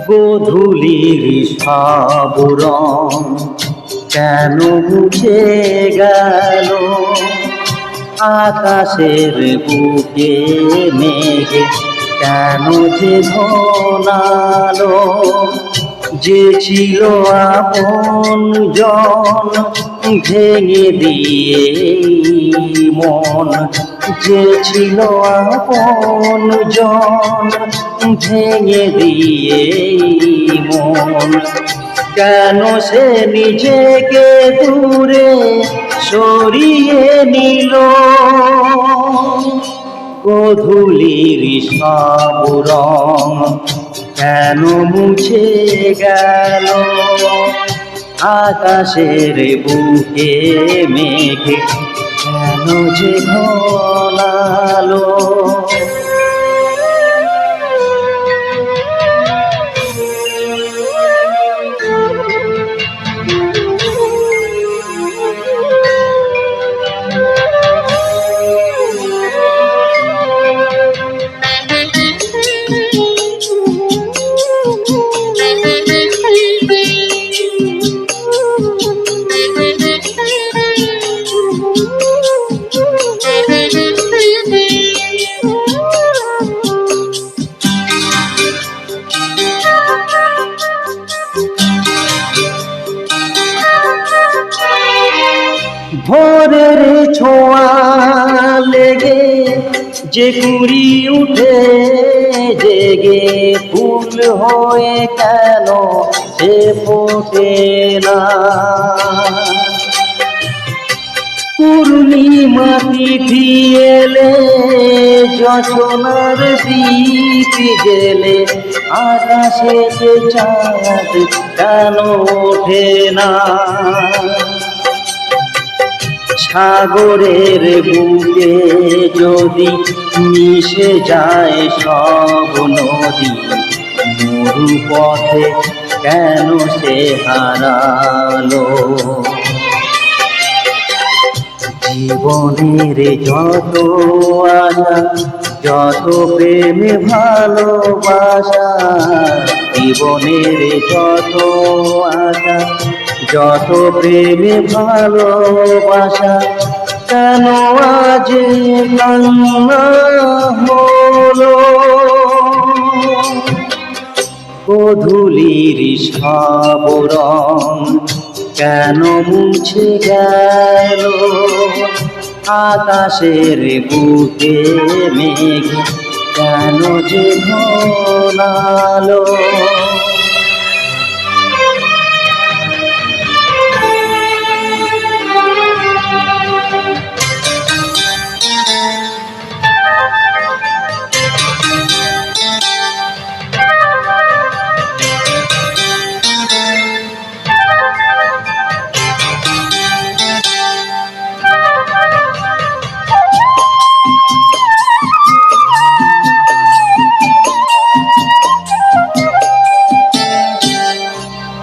গোধূলির সব রং কেন মুছে গেল, আকাশের বুকে মেঘে কেন যে ঘনালো। যে ছিল আপন জন ভেঙে দিয়ে মন, যে ছিল আপন জন ভেঙে দিয়ে মন, কেন সে নিজেকে দূরে সরিয়ে নিল। গোধূলির সব রং কেন মুছে গেল, আকাশের বুকে মেঘে কেন যে ঘনালো। ভোরের ছোঁয়া লেগে যে কুড়ি উঠে জেগে ফুল হয়ে কেন সে ফোটে না। পূর্ণিমা তিথি এলে যশোনার দীপ গেলে আকাশে যে চাঁদ কেন ওঠে না। সাগরের বুকে যদি মিশে যায় সব নদী, মরু পথে কেন সে হারালো। জীবনের যত আশা, যত প্রেম ভালোবাসা, জীবনের যত আশা, যত প্রেম ভালোবাসা, কেন আজ কান্না হলো। গোধূলির সব রং কেন মুছে গেল, আকাশের বুকে মেঘ কেন যে ঘনালো।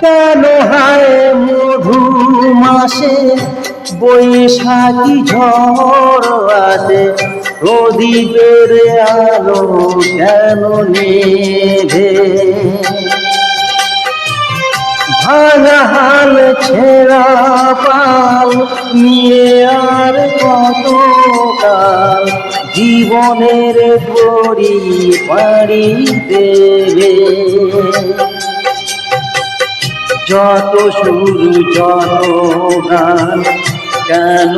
কেন হায় মধু মাসে বৈশাখী ঝড় আসে, প্রদীপের আলো কেন নেভে। ভাঙা হাল ছেঁড়া পাল নিয়ে আর কত কাল জীবনের ঘড়ি পাড়ি দেবে। যত সুর যত গান কেন